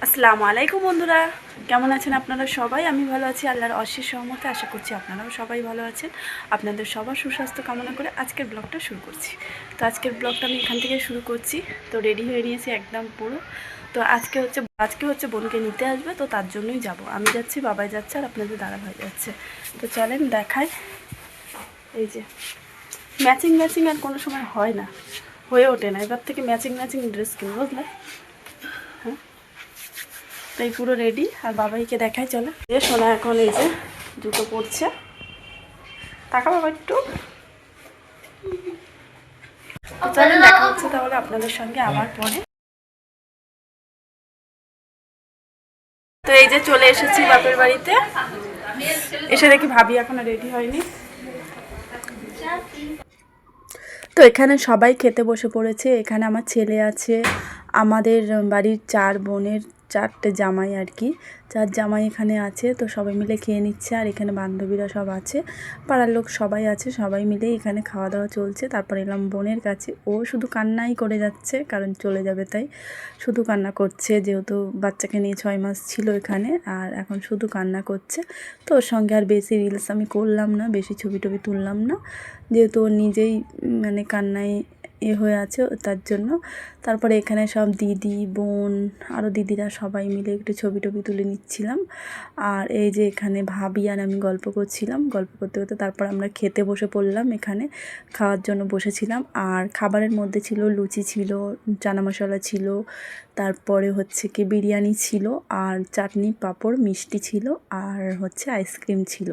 আসসালামু আলাইকুম বন্ধুরা, কেমন আছেন আপনারা সবাই? আমি ভালো আছি, আল্লাহর অশেষ সহমতে। আশা করছি আপনারাও সবাই ভালো আছেন। আপনাদের সবার সুস্বাস্থ্য কামনা করে আজকের ব্লগটা শুরু করছি। তো আজকের ব্লগটা আমি এখান থেকে শুরু করছি। তো রেডি হয়ে নিয়েছি একদম পুরো। তো আজকে হচ্ছে বোনকে নিতে আসবে, তো তার জন্যই যাব। আমি যাচ্ছি, বাবাই যাচ্ছে, আর আপনাদের দাদাভাই যাচ্ছে। তো চলেন দেখাই। এই যে ম্যাচিং ম্যাচিং আর কোনো সময় হয় না, হয়ে ওঠে না। এবার থেকে ম্যাচিং ম্যাচিং ড্রেস কিনবো, বুঝলে? হ্যাঁ, তাই পুরো রেডি। আর বাবাইকে দেখাই, চলে এ সোনা এখন এই যে জুতো পরছে। টাকা বাবা একটু। চলেন দেখা হচ্ছে তাহলে আপনাদের সঙ্গে আবার পরে। তো এই যে চলে এসেছি বাপের বাড়িতে, এসে দেখি ভাবি এখনো রেডি হয়নি। তো এখানে সবাই খেতে বসে পড়েছে। এখানে আমার ছেলে আছে, আমাদের বাড়ির 4 বোনের 4টে জামাই আর কি, 4 জামাই এখানে আছে। তো সবাই মিলে খেয়ে নিচ্ছে। আর এখানে বান্ধবীরা সব আছে, পাড়ার লোক সবাই আছে, সবাই মিলে এখানে খাওয়া দাওয়া চলছে। তারপর এলাম বোনের কাছে। ও শুধু কান্নাই করে যাচ্ছে, কারণ চলে যাবে তাই শুধু কান্না করছে। যেহেতু বাচ্চাকে নিয়ে 6 মাস ছিল এখানে, আর এখন শুধু কান্না করছে। তো ওর সঙ্গে আর বেশি রিলস আমি করলাম না, বেশি ছবি টবি তুললাম না, যেহেতু ও নিজেই মানে কান্নায় হয়ে আছে, তার জন্য। তারপরে এখানে সব দিদি, বোন, আরও দিদিরা সবাই মিলে একটু ছবি টবি তুলে নিচ্ছিলাম। আর এই যে এখানে ভাবি আর আমি গল্প করছিলাম, গল্প করতে করতে তারপর আমরা খেতে বসে পড়লাম। এখানে খাওয়ার জন্য বসেছিলাম। আর খাবারের মধ্যে ছিল লুচি, ছিল চানা মশলা, ছিল তারপরে হচ্ছে কি বিরিয়ানি ছিল, আর চাটনি, পাঁপড়, মিষ্টি ছিল, আর হচ্ছে আইসক্রিম ছিল।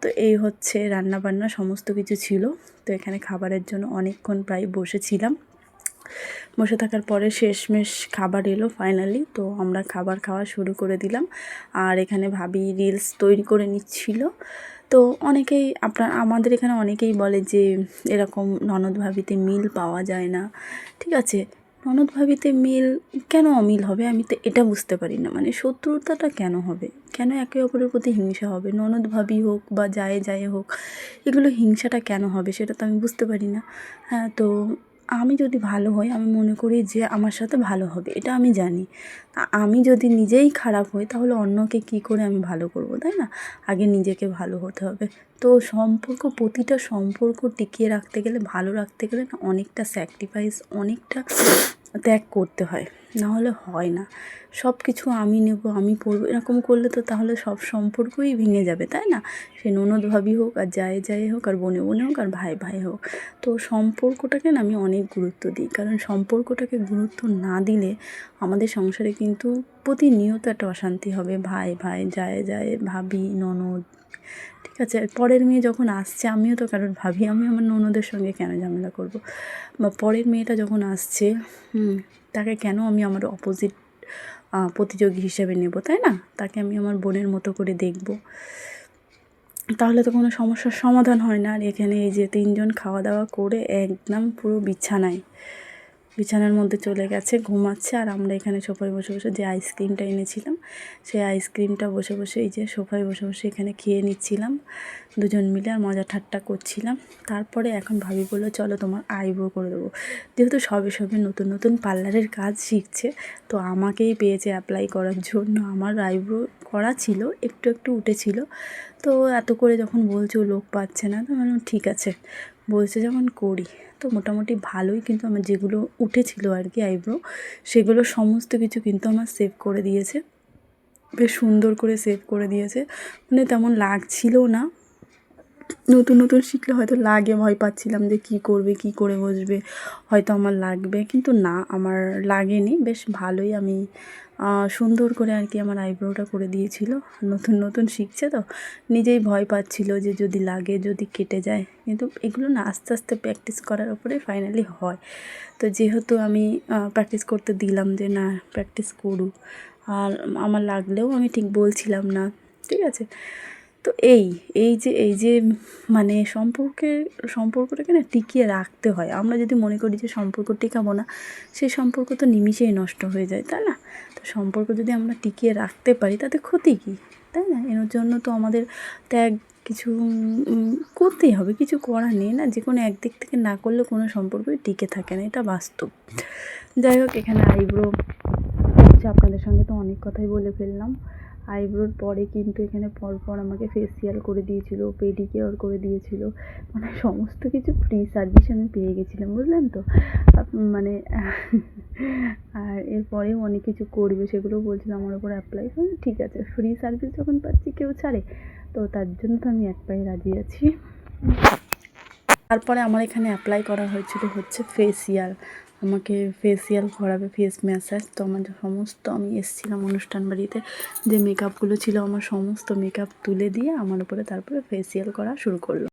তো এই হচ্ছে রান্নাবান্না সমস্ত কিছু ছিল। তো এখানে খাবারের জন্য অনেকক্ষণ প্রায় বসেছিলাম। বসে থাকার পরে শেষমেশ খাবার এলো ফাইনালি। তো আমরা খাবার খাওয়া শুরু করে দিলাম। আর এখানে ভাবি রিলস তৈরি করে নিচ্ছিল। তো অনেকেই আমাদের এখানে অনেকেই বলে যে এরকম ননদ ভাবিতে মিল পাওয়া যায় না। ঠিক আছে, ননদ ভাবিতে মিল কেন অমিল হবে? আমি তো এটা বুঝতে পারি না। মানে শত্রুতাটা কেন হবে? কেন একে অপরের প্রতি হিংসা হবে? ননদ ভাবি হোক বা যায় হোক, এগুলো হিংসাটা কেন হবে সেটা তো আমি বুঝতে পারি না। হ্যাঁ, তো আমি যদি ভালো হই, আমি মনে করি যে আমার সাথে ভালো হবে, এটা আমি জানি। আমি যদি নিজেই খারাপ হই, তাহলে অন্যকে কী করে আমি ভালো করব, তাই না? আগে নিজেকে ভালো হতে হবে। তো প্রতিটা সম্পর্ক টিকিয়ে রাখতে গেলে, ভালো রাখতে গেলে না, অনেকটা স্যাক্রিফাইস, অনেকটা ত্যাগ করতে হয়, নাহলে হয় না। সব কিছু আমি নেব, আমি পড়বো, এরকম করলে তো তাহলে সব সম্পর্কই ভেঙে যাবে, তাই না? সে ননদ ভাবি হোক, আর যায় হোক, আর বোনে হোক, আর ভাই হোক। তো সম্পর্কটাকে না আমি অনেক গুরুত্ব দিই, কারণ সম্পর্কটাকে গুরুত্ব না দিলে আমাদের সংসারে কিন্তু প্রতিনিয়ত একটা অশান্তি হবে। ভাই যায় ভাবি, ননদ। ঠিক আছে, পরের মেয়ে যখন আসছে, আমিও তো কারোর ভাবি, আমি আমার ননদের সঙ্গে কেন ঝামেলা করব? বা পরের মেয়েটা যখন আসছে, তাকে কেন আমি আমার অপোজিট প্রতিযোগী হিসেবে নেব, তাই না? তাকে আমি আমার বোনের মতো করে দেখব, তাহলে তো কোনো সমস্যার সমাধান হয় না। আর এখানে এই যে 3 জন খাওয়া দাওয়া করে একদম পুরো বিছানার মধ্যে চলে গেছে, ঘুমাচ্ছে। আর আমরা এখানে সোফায় বসে বসে যে আইসক্রিমটা এনেছিলাম, সেই আইসক্রিমটা বসে বসে এই যে সোফায় বসে বসে এখানে খেয়ে নিচ্ছিলাম দুজন মিলে, আর মজা ঠাট্টা করছিলাম। তারপরে এখন ভাবি বললো, চলো তোমার আইব্রো করে দেবো। যেহেতু সবে নতুন পার্লারের কাজ শিখছে, তো আমাকেই পেয়েছে অ্যাপ্লাই করার জন্য। আমার আইব্রো করা ছিল, একটু উঠেছিল। তো এত করে যখন বলছে, ও লোক পাচ্ছে না, তো আমি বললাম ঠিক আছে, বলছে যখন করি। তো মোটামুটি ভালোই, কিন্তু আমার যেগুলো উঠেছিল আর কি আইব্রো, সেগুলো সমস্ত কিছু কিন্তু আমার সেভ করে দিয়েছে, বেশ সুন্দর করে সেভ করে দিয়েছে। মানে তেমন লাগছিল না। নতুন শিখলে হয়তো লাগে, ভয় পাচ্ছিলাম যে কী করবে, কী করে বসবে, হয়তো আমার লাগবে, কিন্তু না, আমার লাগেনি। বেশ ভালোই আমি সুন্দর করে আর কি আমার আইব্রোটা করে দিয়েছিল। নতুন শিখছে তো, নিজেই ভয় পাচ্ছিল যে যদি লাগে, যদি কেটে যায়। কিন্তু এগুলো না আস্তে আস্তে প্র্যাকটিস করার উপরে ফাইনালি হয়। তো যেহেতু আমি প্র্যাকটিস করতে দিলাম যে না, প্র্যাকটিস করুক, আর আমার লাগলেও আমি ঠিক বলছিলাম না, ঠিক আছে? তো এই যে মানে সম্পর্কটাকে না টিকিয়ে রাখতে হয়। আমরা যদি মনে করি যে সম্পর্ক টিকাবো না, সেই সম্পর্ক তো নিমিষেই নষ্ট হয়ে যায়, তাই না? তো সম্পর্ক যদি আমরা টিকিয়ে রাখতে পারি, তাতে ক্ষতি কী, তাই না? এর জন্য তো আমাদের ত্যাগ কিছু করতেই হবে, কিছু করার নেই না। যে কোনো একদিক থেকে না করলে কোনো সম্পর্কই টিকে থাকে না, এটা বাস্তব। যাই হোক, এখানে আইব্রো হচ্ছে আপনাদের সঙ্গে তো অনেক কথাই বলে ফেললাম। আইব্রোর পরে কিন্তু এখানে পরপর আমাকে ফেসিয়াল করে দিয়েছিল, পেডিকিওর করে দিয়েছিল, মানে সমস্ত কিছু ফ্রি সার্ভিস আমি পেয়ে গেছিলাম, বুঝলেন তো। মানে আর এরপরেও অনেক কিছু করবে, সেগুলোও বলছিল আমার উপর অ্যাপ্লাই। ঠিক আছে, ফ্রি সার্ভিস যখন পাচ্ছি কেউ ছাড়ে, তো তার জন্য তো আমি এক পায়ে রাজি আছি। তারপরে আমার এখানে অ্যাপ্লাই করা হয়েছিল হচ্ছে ফেসিয়াল। আমাকে ফেসিয়াল করাবে, ফেস ম্যাসাজ। তো আমার সমস্ত, আমি এসেছিলাম অনুষ্ঠান বাড়িতে, যে মেকআপগুলো ছিল আমার সমস্ত মেকআপ তুলে দিয়ে আমার উপরে তারপরে ফেসিয়াল করা শুরু করলো।